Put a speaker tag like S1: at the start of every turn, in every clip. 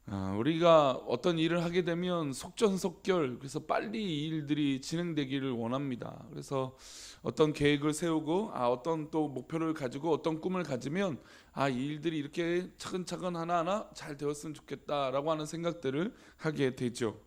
S1: 우리가 어떤 일을 하게 되면 속전속결, 그래서 빨리 이 일들이 진행되기를 원합니다. 그래서 어떤 계획을 세우고 어떤 또 목표를 가지고 어떤 꿈을 가지면 이 일들이 이렇게 차근차근 하나하나 잘 되었으면 좋겠다라고 하는 생각들을 하게 되죠.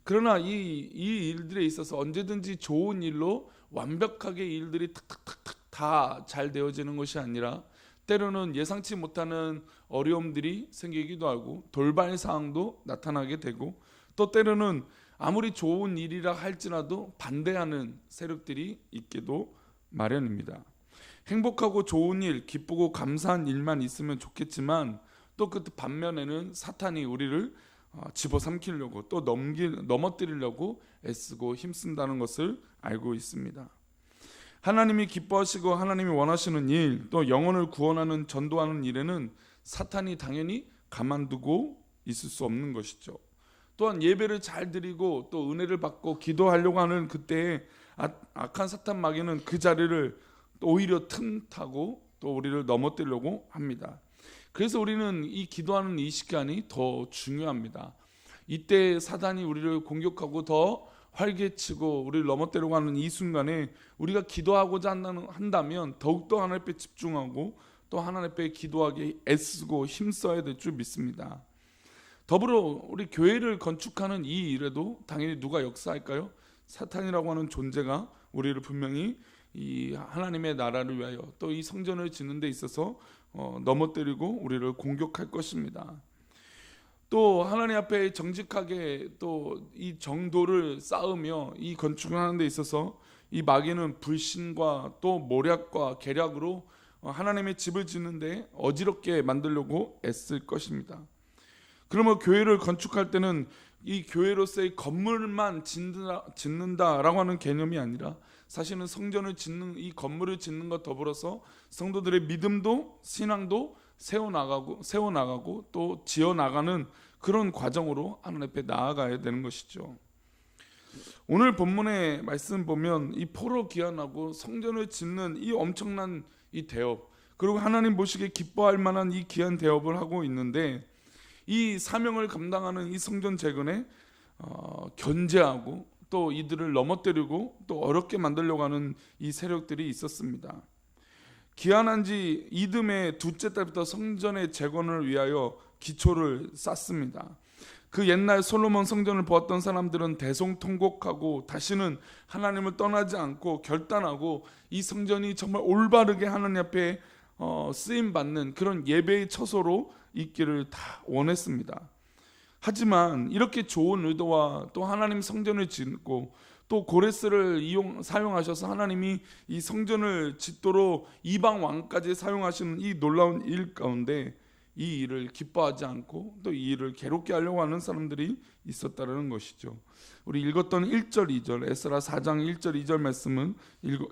S1: 그러나 이 일들에 있어서 언제든지 좋은 일로 완벽하게 일들이 탁탁탁탁 다 잘 되어지는 것이 아니라 때로는 예상치 못하는 어려움들이 생기기도 하고 돌발 사항도 나타나게 되고, 또 때로는 아무리 좋은 일이라 할지라도 반대하는 세력들이 있기도 마련입니다. 행복하고 좋은 일, 기쁘고 감사한 일만 있으면 좋겠지만 또 그 반면에는 사탄이 우리를 집어삼키려고 또 넘어뜨리려고 애쓰고 힘쓴다는 것을 알고 있습니다. 하나님이 기뻐하시고 하나님이 원하시는 일, 또 영혼을 구원하는 전도하는 일에는 사탄이 당연히 가만두고 있을 수 없는 것이죠. 또한 예배를 잘 드리고 또 은혜를 받고 기도하려고 하는 그때에 악한 사탄 마귀는 그 자리를 또 오히려 틈타고 또 우리를 넘어뜨리려고 합니다. 그래서 우리는 이 기도하는 이 시간이 더 중요합니다. 이때 사단이 우리를 공격하고 더 활개치고 우리를 넘어뜨리려고 하는 이 순간에 우리가 기도하고자 한다면 더욱더 하나님 앞에 집중하고 또 하나님 앞에 기도하기 애쓰고 힘써야 될 줄 믿습니다. 더불어 우리 교회를 건축하는 이 일에도 당연히 누가 역사할까요? 사탄이라고 하는 존재가 우리를 분명히 이 하나님의 나라를 위하여 또 이 성전을 짓는 데 있어서 넘어뜨리고 우리를 공격할 것입니다. 또 하나님 앞에 정직하게 또 이 정도를 쌓으며 이 건축을 하는 데 있어서 이 마귀는 불신과 또 모략과 계략으로 하나님의 집을 짓는데 어지럽게 만들려고 애쓸 것입니다. 그러면 교회를 건축할 때는 이 교회로서의 건물만 짓는다라고 하는 개념이 아니라 사실은 성전을 짓는 이 건물을 짓는 것 더불어서 성도들의 믿음도 신앙도 세워나가고 또 지어나가는 그런 과정으로 하나님 앞에 나아가야 되는 것이죠. 오늘 본문의 말씀 보면 이 포로 귀환하고 성전을 짓는 이 엄청난 이 대업, 그리고 하나님 보시기에 기뻐할 만한 이 귀한 대업을 하고 있는데, 이 사명을 감당하는 이 성전 재건에 견제하고 또 이들을 넘어뜨리고 또 어렵게 만들려고 하는 이 세력들이 있었습니다. 귀환한 지 이듬해 둘째 달부터 성전의 재건을 위하여 기초를 쌓습니다. 그 옛날 솔로몬 성전을 보았던 사람들은 대성통곡하고 다시는 하나님을 떠나지 않고 결단하고 이 성전이 정말 올바르게 하나님 앞에 쓰임받는 그런 예배의 처소로 있기를 다 원했습니다. 하지만 이렇게 좋은 의도와 또 하나님 성전을 짓고 또 고레스를 사용하셔서 하나님이 이 성전을 짓도록 이방 왕까지 사용하시는 이 놀라운 일 가운데 이 일을 기뻐하지 않고 또 이 일을 괴롭게 하려고 하는 사람들이 있었다는 것이죠. 우리 읽었던 1절 2절 에스라 4장 1절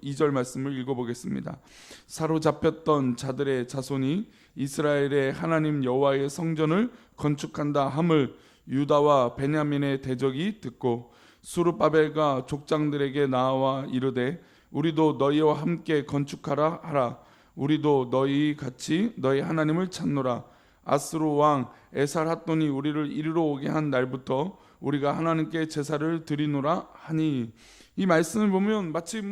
S1: 2절 말씀을 읽어보겠습니다. 사로잡혔던 자들의 자손이 이스라엘의 하나님 여호와의 성전을 건축한다 함을 유다와 베냐민의 대적이 듣고 수르바벨과 족장들에게 나와 이르되 우리도 너희와 함께 건축하라 하라. 우리도 너희 같이 너희 하나님을 찾노라. 아스루 왕 에살핫돈이 우리를 이리로 오게 한 날부터 우리가 하나님께 제사를 드리노라 하니, 이 말씀을 보면 마치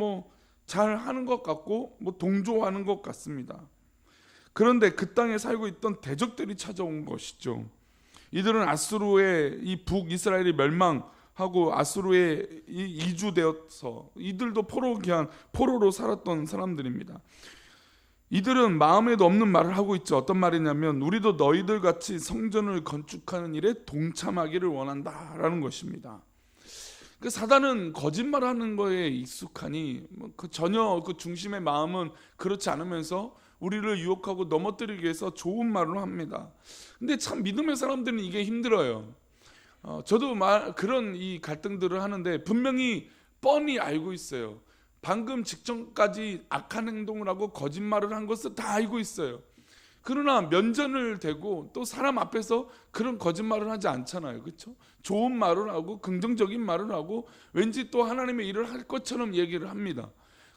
S1: 잘 하는 것 같고 동조하는 것 같습니다. 그런데 그 땅에 살고 있던 대적들이 찾아온 것이죠. 이들은 아수르의 이 북이스라엘이 멸망하고 아수르에 이주되어서 이들도 포로로 살았던 사람들입니다. 이들은 마음에도 없는 말을 하고 있죠. 어떤 말이냐면 우리도 너희들 같이 성전을 건축하는 일에 동참하기를 원한다라는 것입니다. 그 사단은 거짓말하는 거에 익숙하니 전혀 그 중심의 마음은 그렇지 않으면서 우리를 유혹하고 넘어뜨리기 위해서 좋은 말을 합니다. 근데 참 믿음의 사람들은 이게 힘들어요. 저도 그런 이 갈등들을 하는데 분명히 뻔히 알고 있어요. 방금 직전까지 악한 행동을 하고 거짓말을 한 것을 다 알고 있어요. 그러나 면전을 대고 또 사람 앞에서 그런 거짓말을 하지 않잖아요. 그렇죠? 좋은 말을 하고 긍정적인 말을 하고 왠지 또 하나님의 일을 할 것처럼 얘기를 합니다.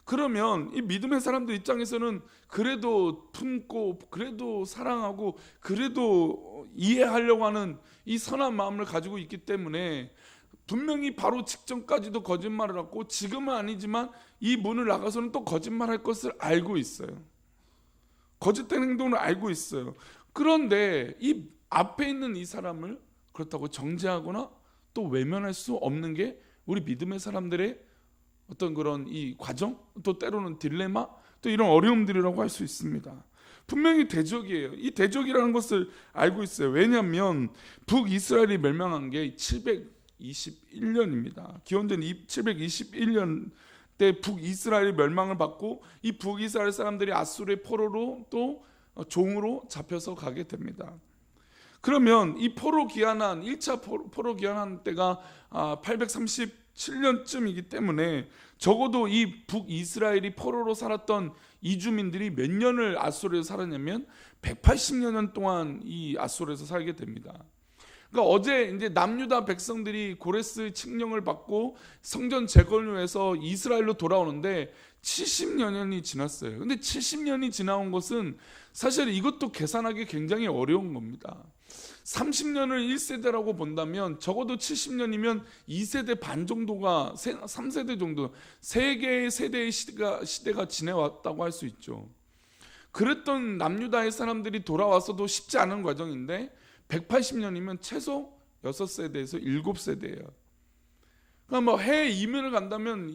S1: 그러면 이 믿음의 사람들 입장에서는 그래도 품고, 그래도 사랑하고, 그래도 이해하려고 하는 이 선한 마음을 가지고 있기 때문에 분명히 바로 직전까지도 거짓말을 하고, 지금은 아니지만 이 문을 나가서는 또 거짓말할 것을 알고 있어요. 거짓된 행동을 알고 있어요. 그런데 이 앞에 있는 이 사람을 그렇다고 정죄하거나 또 외면할 수 없는 게 우리 믿음의 사람들의 어떤 그런 이 과정, 또 때로는 딜레마, 또 이런 어려움들이라고 할 수 있습니다. 분명히 대적이에요. 이 대적이라는 것을 알고 있어요. 왜냐하면 북이스라엘이 멸망한 게 721년입니다. 기원전 721년 때 북이스라엘이 멸망을 받고, 이 북이스라엘 사람들이 아수르의 포로로 또 종으로 잡혀서 가게 됩니다. 그러면 이 포로 귀환한 1차 포로 귀환한 때가 837년쯤이기 때문에 적어도 이 북이스라엘이 포로로 살았던 이주민들이 몇 년을 아수르에서 살았냐면 180여 년 동안 이 아수르에서 살게 됩니다. 그러니까 어제 이제 남유다 백성들이 고레스 칙령을 받고 성전 재건을 위해서 이스라엘로 돌아오는데 70여 년이 지났어요. 근데 70년이 지나온 것은 사실 이것도 계산하기 굉장히 어려운 겁니다. 30년을 1세대라고 본다면 적어도 70년이면 2세대 반 정도가, 3세대 정도, 3개의 세대의 시대가 지내왔다고 할 수 있죠. 그랬던 남유다의 사람들이 돌아와서도 쉽지 않은 과정인데 180년이면 최소 6세대에서 7세대예요. 그러니까 뭐 해외 이민을 간다면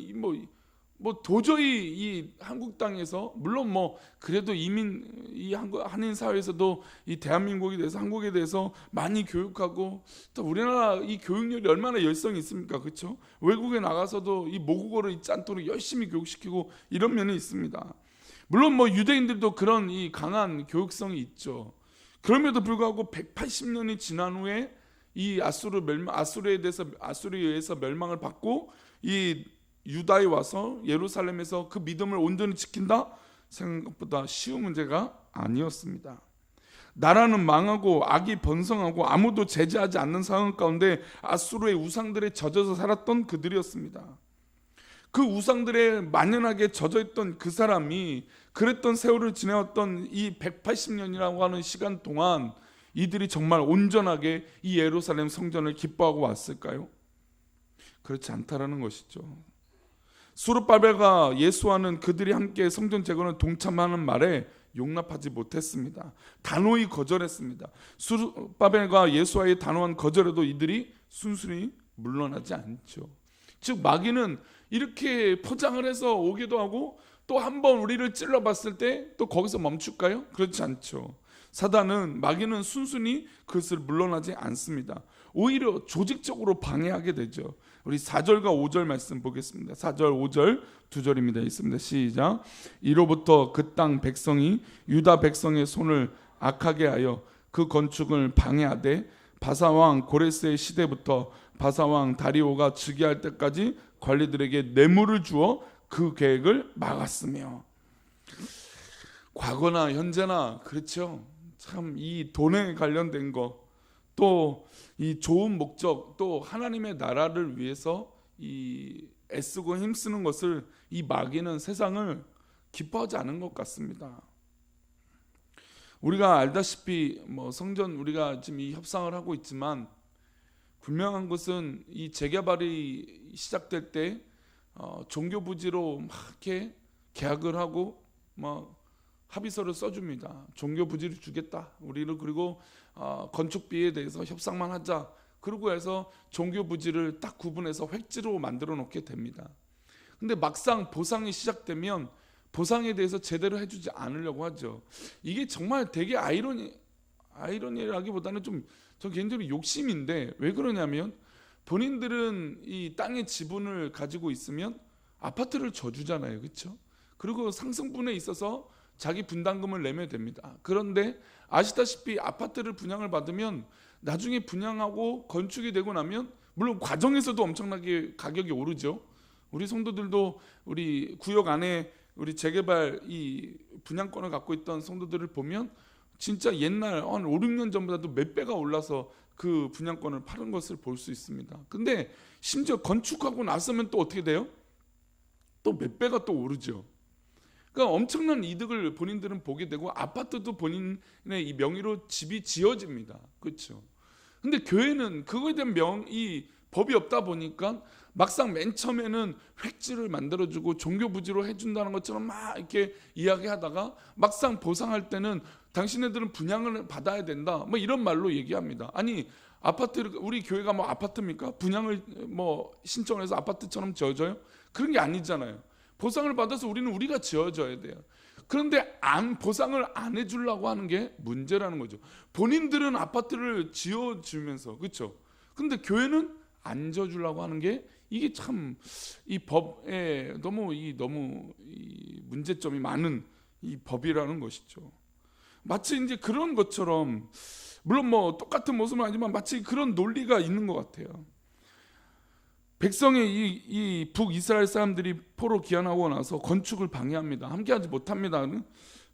S1: 뭐 도저히 이 한국 땅에서, 물론 뭐 그래도 이민, 이 한인 사회에서도 이 대한민국에 대해서, 한국에 대해서 많이 교육하고, 또 우리나라 이 교육열이 얼마나 열성이 있습니까? 그렇죠? 외국에 나가서도 이 모국어를 잊지 않도록 열심히 교육시키고 이런 면이 있습니다. 물론 뭐 유대인들도 그런 이 강한 교육성이 있죠. 그럼에도 불구하고 180년이 지난 후에 이 아수르에 의해서 멸망을 받고 이 유다에 와서 예루살렘에서 그 믿음을 온전히 지킨다? 생각보다 쉬운 문제가 아니었습니다. 나라는 망하고 악이 번성하고 아무도 제지하지 않는 상황 가운데 아수르의 우상들에 젖어서 살았던 그들이었습니다. 그 우상들에 만연하게 젖어있던 그 사람이 그랬던 세월을 지내왔던 이 180년이라고 하는 시간 동안 이들이 정말 온전하게 이 예루살렘 성전을 기뻐하고 왔을까요? 그렇지 않다라는 것이죠. 수르바벨과 예수와는 그들이 함께 성전 재건을 동참하는 말에 용납하지 못했습니다. 단호히 거절했습니다. 수르바벨과 예수와의 단호한 거절에도 이들이 순순히 물러나지 않죠. 즉 마귀는 이렇게 포장을 해서 오기도 하고, 또 한 번 우리를 찔러봤을 때 또 거기서 멈출까요? 그렇지 않죠. 마귀는 순순히 그것을 물러나지 않습니다. 오히려 조직적으로 방해하게 되죠. 우리 4절과 5절 말씀 보겠습니다. 4절 5절 두 절입니다. 있습니다. 시작. 이로부터 그 땅 백성이 유다 백성의 손을 악하게 하여 그 건축을 방해하되 바사왕 고레스의 시대부터 바사왕 다리오가 즉위할 때까지 관리들에게 뇌물을 주어 그 계획을 막았으며. 과거나 현재나 그렇죠. 참 이 돈에 관련된 거, 또 이 좋은 목적, 또 하나님의 나라를 위해서 이 애쓰고 힘쓰는 것을 이 마귀는 세상을 기뻐하지 않은 것 같습니다. 우리가 알다시피 뭐 성전 우리가 지금 이 협상을 하고 있지만, 분명한 것은 이 재개발이 시작될 때 종교 부지로 막 이렇게 계약을 하고 막 합의서를 써줍니다. 종교 부지를 주겠다. 우리를 그리고 건축비에 대해서 협상만 하자. 그러고 해서 종교 부지를 딱 구분해서 획지로 만들어 놓게 됩니다. 근데 막상 보상이 시작되면 보상에 대해서 제대로 해주지 않으려고 하죠. 이게 정말 되게 아이러니라기보다는 전 개인적으로 욕심인데, 왜 그러냐면 본인들은 이 땅의 지분을 가지고 있으면 아파트를 져주잖아요. 그렇죠? 그리고 상승분에 있어서 자기 분담금을 내면 됩니다. 그런데 아시다시피 아파트를 분양을 받으면 나중에 분양하고 건축이 되고 나면 물론 과정에서도 엄청나게 가격이 오르죠. 우리 성도들도 우리 구역 안에 우리 재개발 이 분양권을 갖고 있던 성도들을 보면 진짜 옛날 한 5, 6년 전보다도 몇 배가 올라서 그 분양권을 파는 것을 볼 수 있습니다. 근데 심지어 건축하고 나서면 또 어떻게 돼요? 또 몇 배가 또 오르죠. 그러니까 엄청난 이득을 본인들은 보게 되고 아파트도 본인의 이 명의로 집이 지어집니다. 그렇죠. 근데 교회는 그거에 대한 이 법이 없다 보니까 막상 맨 처음에는 획지를 만들어주고 종교부지로 해준다는 것처럼 막 이렇게 이야기하다가 막상 보상할 때는 당신네들은 분양을 받아야 된다 뭐 이런 말로 얘기합니다. 아니 아파트, 우리 교회가 뭐 아파트입니까? 분양을 뭐 신청을 해서 아파트처럼 지어져요? 그런 게 아니잖아요. 보상을 받아서 우리가 지어줘야 돼요. 그런데 보상을 안 해주려고 하는 게 문제라는 거죠. 본인들은 아파트를 지어주면서, 그렇죠? 근데 교회는 안 지어주려고 하는 게 이게 참 이 법에 너무 이 문제점이 많은 이 법이라는 것이죠. 마치 이제 그런 것처럼, 물론 뭐 똑같은 모습은 아니지만 마치 그런 논리가 있는 것 같아요. 백성의 이 북이스라엘 사람들이 포로 귀환하고 나서 건축을 방해합니다. 함께하지 못합니다.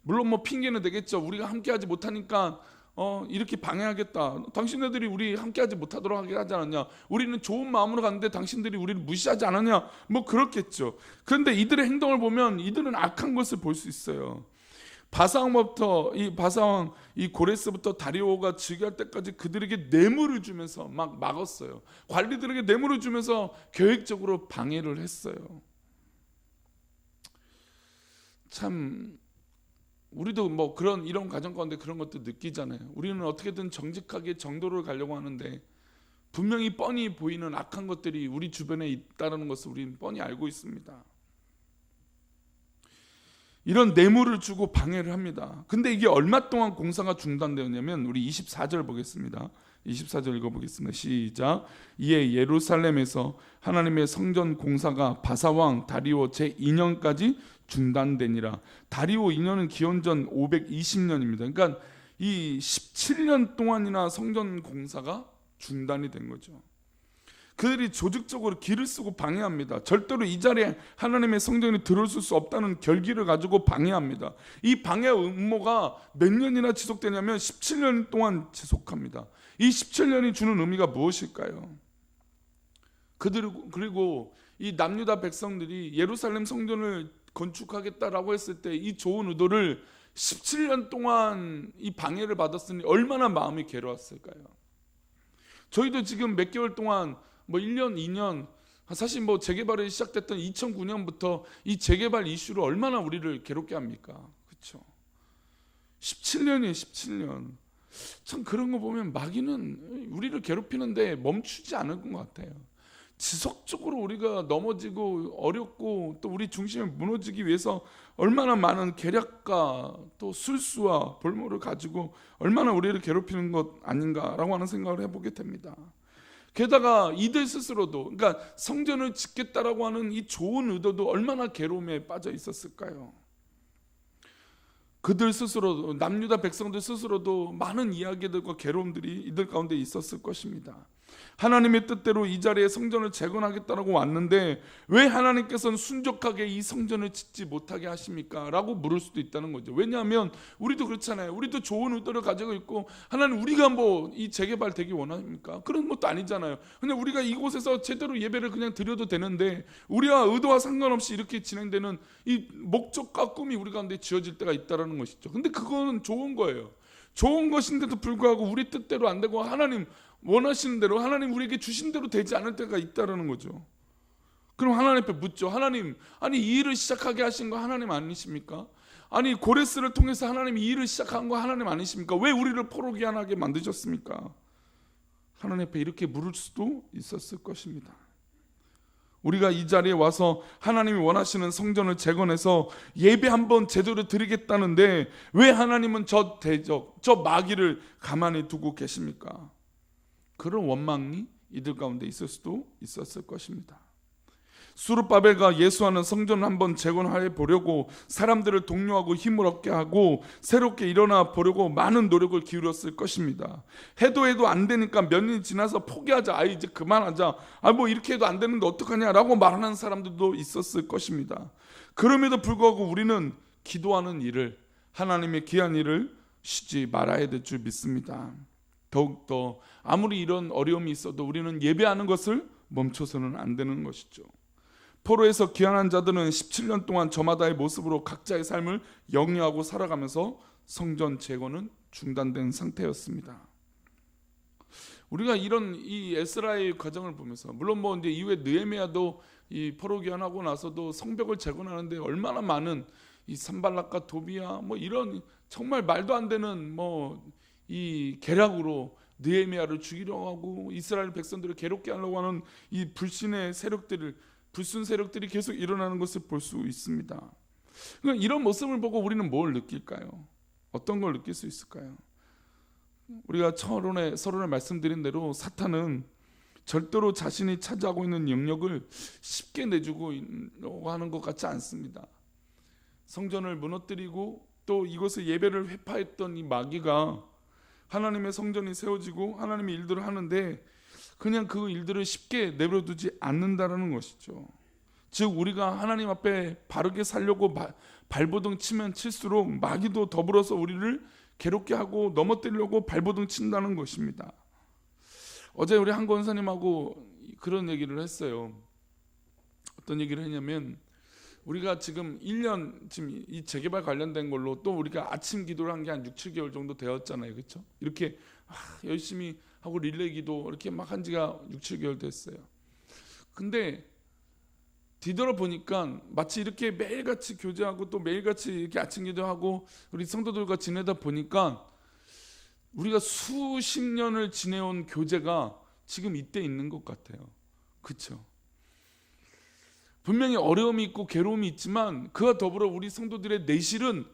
S1: 물론 뭐 핑계는 되겠죠. 우리가 함께하지 못하니까 이렇게 방해하겠다. 당신네들이 우리 함께하지 못하도록 하게 하지 않았냐. 우리는 좋은 마음으로 갔는데 당신들이 우리를 무시하지 않았냐. 뭐 그렇겠죠. 그런데 이들의 행동을 보면 이들은 악한 것을 볼 수 있어요. 바사왕부터 이 고레스부터 다리오가 즉위할 때까지 그들에게 뇌물을 주면서 막 막았어요. 관리들에게 뇌물을 주면서 계획적으로 방해를 했어요. 참 우리도 뭐 이런 가정 가운데 그런 것도 느끼잖아요. 우리는 어떻게든 정직하게 정도를 가려고 하는데 분명히 뻔히 보이는 악한 것들이 우리 주변에 있다는 것을 우리는 뻔히 알고 있습니다. 이런 뇌물을 주고 방해를 합니다. 근데 이게 얼마 동안 공사가 중단되었냐면 우리 24절 보겠습니다. 24절 읽어보겠습니다. 시작. 이에 예루살렘에서 하나님의 성전 공사가 바사왕 다리오 제2년까지 중단되니라. 다리오 2년은 기원전 520년입니다. 그러니까 이 17년 동안이나 성전 공사가 중단이 된 거죠. 그들이 조직적으로 길을 쓰고 방해합니다. 절대로 이 자리에 하나님의 성전이 들어설 수 없다는 결기를 가지고 방해합니다. 이 방해 음모가 몇 년이나 지속되냐면 17년 동안 지속합니다. 이 17년이 주는 의미가 무엇일까요? 그리고 이 남유다 백성들이 예루살렘 성전을 건축하겠다라고 했을 때 이 좋은 의도를 17년 동안 이 방해를 받았으니 얼마나 마음이 괴로웠을까요? 저희도 지금 몇 개월 동안 뭐 1년, 2년, 사실 뭐 재개발이 시작됐던 2009년부터 이 재개발 이슈로 얼마나 우리를 괴롭게 합니까? 그렇죠? 17년이에요, 17년. 참 그런 거 보면 마귀는 우리를 괴롭히는데 멈추지 않은 것 같아요. 지속적으로 우리가 넘어지고 어렵고 또 우리 중심이 무너지기 위해서 얼마나 많은 계략과 또 술수와 볼모를 가지고 얼마나 우리를 괴롭히는 것 아닌가라고 하는 생각을 해보게 됩니다. 게다가 이들 스스로도, 그러니까 성전을 짓겠다라고 하는 이 좋은 의도도 얼마나 괴로움에 빠져 있었을까요? 그들 스스로도, 남유다 백성들 스스로도 많은 이야기들과 괴로움들이 이들 가운데 있었을 것입니다. 하나님의 뜻대로 이 자리에 성전을 재건하겠다라고 왔는데 왜 하나님께서는 순적하게 이 성전을 짓지 못하게 하십니까? 라고 물을 수도 있다는 거죠. 왜냐하면 우리도 그렇잖아요. 우리도 좋은 의도를 가지고 있고 하나님 우리가 뭐 이 재개발 되기 원합니까? 그런 것도 아니잖아요. 그냥 우리가 이곳에서 제대로 예배를 그냥 드려도 되는데 우리와 의도와 상관없이 이렇게 진행되는 이 목적과 꿈이 우리 가운데 지어질 때가 있다는 것이죠. 근데 그거는 좋은 거예요. 좋은 것인데도 불구하고 우리 뜻대로 안 되고 하나님 원하시는 대로, 하나님 우리에게 주신 대로 되지 않을 때가 있다는 거죠. 그럼 하나님 앞에 묻죠. 하나님, 아니 이 일을 시작하게 하신 거 하나님 아니십니까? 아니 고레스를 통해서 하나님이 이 일을 시작한 거 하나님 아니십니까? 왜 우리를 포로 귀환하게 만드셨습니까? 하나님 앞에 이렇게 물을 수도 있었을 것입니다. 우리가 이 자리에 와서 하나님이 원하시는 성전을 재건해서 예배 한번 제대로 드리겠다는데 왜 하나님은 저 대적, 저 마귀를 가만히 두고 계십니까? 그런 원망이 이들 가운데 있을 수도 있었을 것입니다. 수르바벨과 예수아는 성전을 한번 재건해 보려고 사람들을 독려하고 힘을 얻게 하고 새롭게 일어나 보려고 많은 노력을 기울였을 것입니다. 해도 안 되니까 몇 년이 지나서 포기하자, 이제 그만하자, 뭐 이렇게 해도 안 되는데 어떡하냐라고 말하는 사람들도 있었을 것입니다. 그럼에도 불구하고 우리는 기도하는 일을, 하나님의 귀한 일을 쉬지 말아야 될 줄 믿습니다. 더욱더 아무리 이런 어려움이 있어도 우리는 예배하는 것을 멈춰서는 안 되는 것이죠. 포로에서 귀환한 자들은 17년 동안 저마다의 모습으로 각자의 삶을 영위하고 살아가면서 성전 재건은 중단된 상태였습니다. 우리가 이런 이 에스라의 과정을 보면서, 물론 뭐 이제 이후에 느헤미야도 이 포로 귀환하고 나서도 성벽을 재건하는데 얼마나 많은 이 산발락과 도비야 뭐 이런 정말 말도 안 되는 뭐 이 계략으로 느헤미야를 죽이려고 하고 이스라엘 백성들을 괴롭게 하려고 하는 이 불순 세력들이 계속 일어나는 것을 볼 수 있습니다. 그러니까 이런 모습을 보고 우리는 뭘 느낄까요? 어떤 걸 느낄 수 있을까요? 우리가 서론에 말씀드린 대로 사탄은 절대로 자신이 차지하고 있는 영역을 쉽게 내주고 하는 것 같지 않습니다. 성전을 무너뜨리고 또 이곳에 예배를 회파했던 이 마귀가 하나님의 성전이 세워지고 하나님의 일들을 하는데 그냥 그 일들을 쉽게 내버려두지 않는다라는 것이죠. 즉 우리가 하나님 앞에 바르게 살려고 발버둥 치면 칠수록 마귀도 더불어서 우리를 괴롭게 하고 넘어뜨리려고 발버둥 친다는 것입니다. 어제 우리 한 권사님하고 그런 얘기를 했어요. 어떤 얘기를 했냐면, 우리가 지금 1년 지금 이 재개발 관련된 걸로 또 우리가 아침 기도를 한 게 한 6, 7개월 정도 되었잖아요. 그렇죠? 이렇게 열심히 하고 릴레이 기도 이렇게 막 한 지가 6, 7개월 됐어요. 근데 뒤돌아보니까 마치 이렇게 매일같이 교제하고 또 매일같이 이렇게 아침 기도하고 우리 성도들과 지내다 보니까 우리가 수십 년을 지내온 교제가 지금 이때 있는 것 같아요. 그렇죠? 분명히 어려움이 있고 괴로움이 있지만 그와 더불어 우리 성도들의 내실은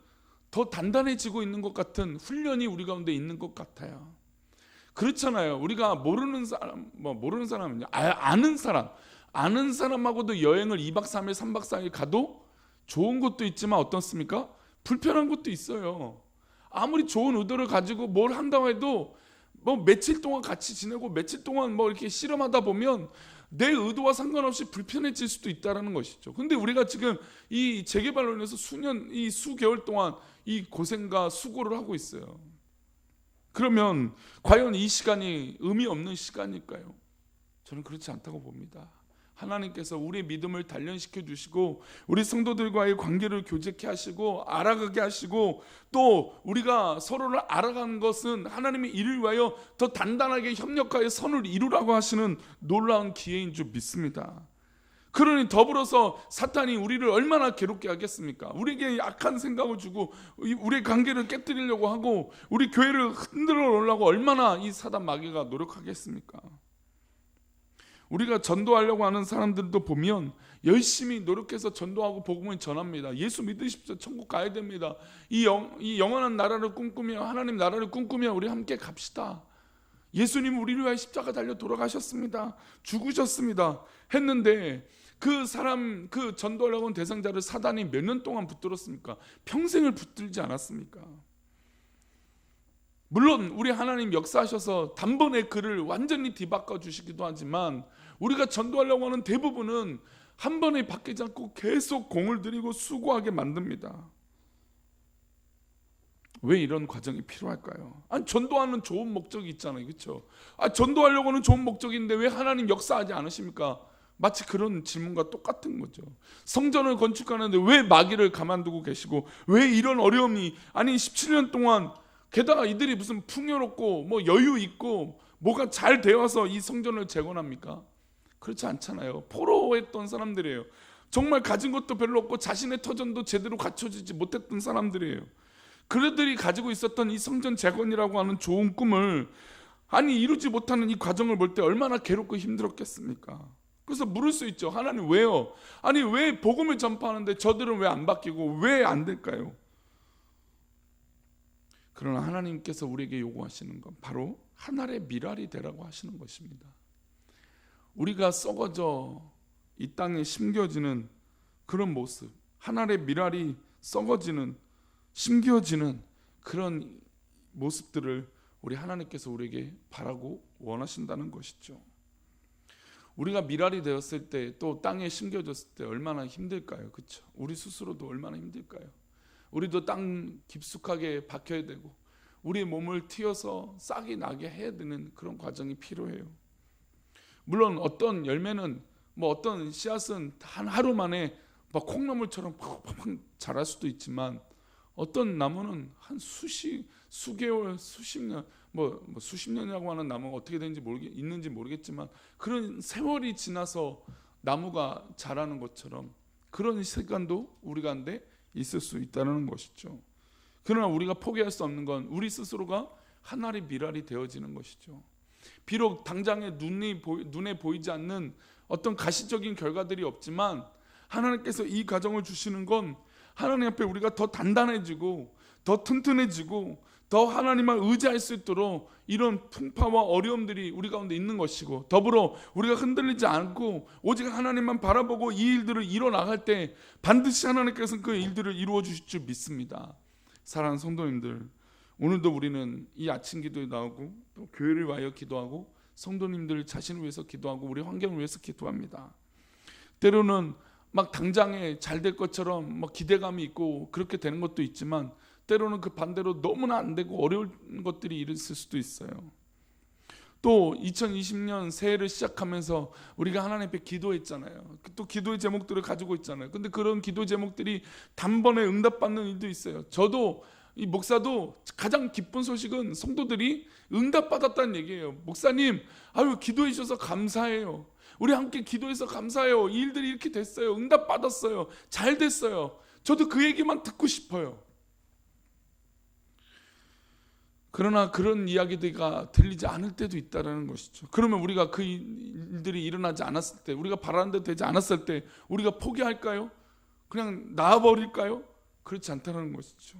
S1: 더 단단해지고 있는 것 같은 훈련이 우리 가운데 있는 것 같아요. 그렇잖아요. 우리가 모르는 사람은요, 아는 사람하고도 여행을 2박 3일 3박 4일 가도 좋은 것도 있지만 어떻습니까? 불편한 것도 있어요. 아무리 좋은 의도를 가지고 뭘 한다고 해도 뭐 며칠 동안 같이 지내고 며칠 동안 뭐 이렇게 씨름하다 보면 내 의도와 상관없이 불편해질 수도 있다라는 것이죠. 근데 우리가 지금 이 재개발로 인해서 수개월 동안 이 고생과 수고를 하고 있어요. 그러면 과연 이 시간이 의미 없는 시간일까요? 저는 그렇지 않다고 봅니다. 하나님께서 우리의 믿음을 단련시켜 주시고 우리 성도들과의 관계를 교제케 하시고 알아가게 하시고 또 우리가 서로를 알아가는 것은 하나님의 일을 위하여 더 단단하게 협력하여 선을 이루라고 하시는 놀라운 기회인 줄 믿습니다. 그러니 더불어서 사탄이 우리를 얼마나 괴롭게 하겠습니까? 우리에게 악한 생각을 주고 우리의 관계를 깨뜨리려고 하고 우리 교회를 흔들어 놓으려고 얼마나 이 사단 마귀가 노력하겠습니까? 우리가 전도하려고 하는 사람들도 보면 열심히 노력해서 전도하고 복음을 전합니다. 예수 믿으십시오. 천국 가야 됩니다. 이 영원한 나라를 꿈꾸며 하나님 나라를 꿈꾸며 우리 함께 갑시다. 예수님 우리를 위하여 십자가 달려 돌아가셨습니다. 죽으셨습니다. 했는데 그 전도하려고 한 대상자를 사단이 몇 년 동안 붙들었습니까? 평생을 붙들지 않았습니까? 물론 우리 하나님 역사하셔서 단번에 그를 완전히 뒤바꿔 주시기도 하지만 우리가 전도하려고 하는 대부분은 한 번에 바뀌지 않고 계속 공을 들이고 수고하게 만듭니다. 왜 이런 과정이 필요할까요? 아니, 전도하는 좋은 목적이 있잖아요. 그렇죠? 전도하려고 하는 좋은 목적인데 왜 하나님 역사하지 않으십니까? 마치 그런 질문과 똑같은 거죠. 성전을 건축하는데 왜 마귀를 가만두고 계시고 왜 이런 어려움이 17년 동안 게다가 이들이 무슨 풍요롭고 뭐 여유 있고 뭐가 잘 되어서 이 성전을 재건합니까? 그렇지 않잖아요. 포로했던 사람들이에요. 정말 가진 것도 별로 없고 자신의 터전도 제대로 갖춰지지 못했던 사람들이에요. 그들이 가지고 있었던 이 성전 재건이라고 하는 좋은 꿈을 이루지 못하는 이 과정을 볼 때 얼마나 괴롭고 힘들었겠습니까? 그래서 물을 수 있죠. 하나님 왜요? 왜 복음을 전파하는데 저들은 왜 안 바뀌고 왜 안 될까요? 그러나 하나님께서 우리에게 요구하시는 건 바로 한 알의 밀알이 되라고 하시는 것입니다. 우리가 썩어져 이 땅에 심겨지는 그런 모습, 한 알의 밀알이 썩어지는 심겨지는 그런 모습들을 우리 하나님께서 우리에게 바라고 원하신다는 것이죠. 우리가 밀알이 되었을 때 또 땅에 심겨졌을 때 얼마나 힘들까요? 그렇죠? 우리 스스로도 얼마나 힘들까요? 우리도 땅 깊숙하게 박혀야 되고 우리의 몸을 틔어서 싹이 나게 해야 되는 그런 과정이 필요해요. 물론 어떤 열매는 뭐 어떤 씨앗은 한 하루 만에 막 콩나물처럼 팍팍 자랄 수도 있지만 어떤 나무는 한 수개월, 수십 년, 수십 년이라고 하는 나무가 어떻게 되는지 있는지 모르겠지만 그런 세월이 지나서 나무가 자라는 것처럼 그런 시간도 우리 가운데 있을 수 있다는 것이죠. 그러나 우리가 포기할 수 없는 건 우리 스스로가 하나의 미랄이 되어지는 것이죠. 비록 당장에 눈에 보이지 않는 어떤 가시적인 결과들이 없지만 하나님께서 이 가정을 주시는 건 하나님 앞에 우리가 더 단단해지고 더 튼튼해지고 더 하나님만 의지할 수 있도록 이런 풍파와 어려움들이 우리 가운데 있는 것이고, 더불어 우리가 흔들리지 않고 오직 하나님만 바라보고 이 일들을 이뤄나갈 때 반드시 하나님께서는 그 일들을 이루어 주실 줄 믿습니다. 사랑하는 성도님들, 오늘도 우리는 이 아침 기도에 나오고 또 교회를 위하여 기도하고 성도님들 자신을 위해서 기도하고 우리 환경을 위해서 기도합니다. 때로는 막 당장에 잘 될 것처럼 막 기대감이 있고 그렇게 되는 것도 있지만 때로는 그 반대로 너무나 안 되고 어려운 것들이 있을 수도 있어요. 또 2020년 새해를 시작하면서 우리가 하나님 앞에 기도했잖아요. 또 기도의 제목들을 가지고 있잖아요. 근데 그런 기도 제목들이 단번에 응답받는 일도 있어요. 저도 이 목사도 가장 기쁜 소식은 성도들이 응답받았다는 얘기예요. 목사님, 아유 기도해 주셔서 감사해요. 우리 함께 기도해서 감사해요. 이 일들이 이렇게 됐어요. 응답받았어요. 잘 됐어요. 저도 그 얘기만 듣고 싶어요. 그러나 그런 이야기가 들리지 않을 때도 있다는 것이죠. 그러면 우리가 그 일들이 일어나지 않았을 때, 우리가 바라는 대로 되지 않았을 때 우리가 포기할까요? 그냥 놔버릴까요? 그렇지 않다는 것이죠.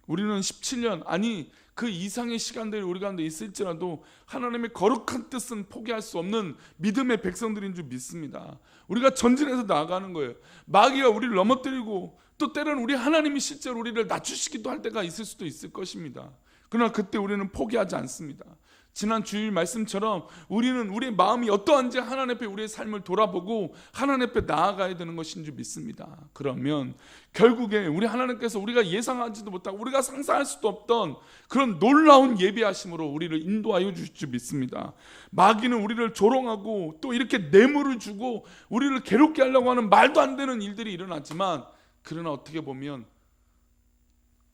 S1: 우리는 17년 아니 그 이상의 시간들이 우리 가운데 있을지라도 하나님의 거룩한 뜻은 포기할 수 없는 믿음의 백성들인 줄 믿습니다. 우리가 전진해서 나아가는 거예요. 마귀가 우리를 넘어뜨리고 또 때로는 우리 하나님이 실제로 우리를 낮추시기도 할 때가 있을 수도 있을 것입니다. 그러나 그때 우리는 포기하지 않습니다. 지난 주일 말씀처럼 우리는 우리의 마음이 어떠한지 하나님 앞에 우리의 삶을 돌아보고 하나님 앞에 나아가야 되는 것인 줄 믿습니다. 그러면 결국에 우리 하나님께서 우리가 예상하지도 못하고 우리가 상상할 수도 없던 그런 놀라운 예비하심으로 우리를 인도하여 주실 줄 믿습니다. 마귀는 우리를 조롱하고 또 이렇게 뇌물을 주고 우리를 괴롭게 하려고 하는 말도 안 되는 일들이 일어나지만, 그러나 어떻게 보면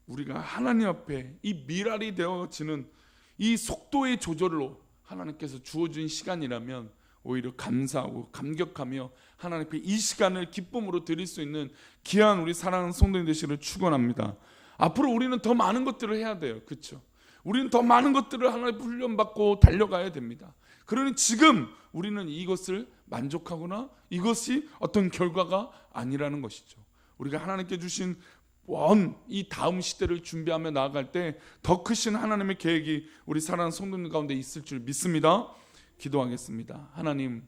S1: 우리가 하나님 앞에 이 미랄이 되어지는 이 속도의 조절로 하나님께서 주어준 시간이라면 오히려 감사하고 감격하며 하나님 앞에 이 시간을 기쁨으로 드릴 수 있는 귀한 우리 사랑하는 성도님 되시기를 축원합니다. 앞으로 우리는 더 많은 것들을 해야 돼요. 그렇죠? 우리는 더 많은 것들을 하나님 훈련받고 달려가야 됩니다. 그러니 지금 우리는 이것을 만족하거나 이것이 어떤 결과가 아니라는 것이죠. 우리가 하나님께 주신 이 다음 시대를 준비하며 나아갈 때 더 크신 하나님의 계획이 우리 사랑하는 성도님 가운데 있을 줄 믿습니다. 기도하겠습니다. 하나님,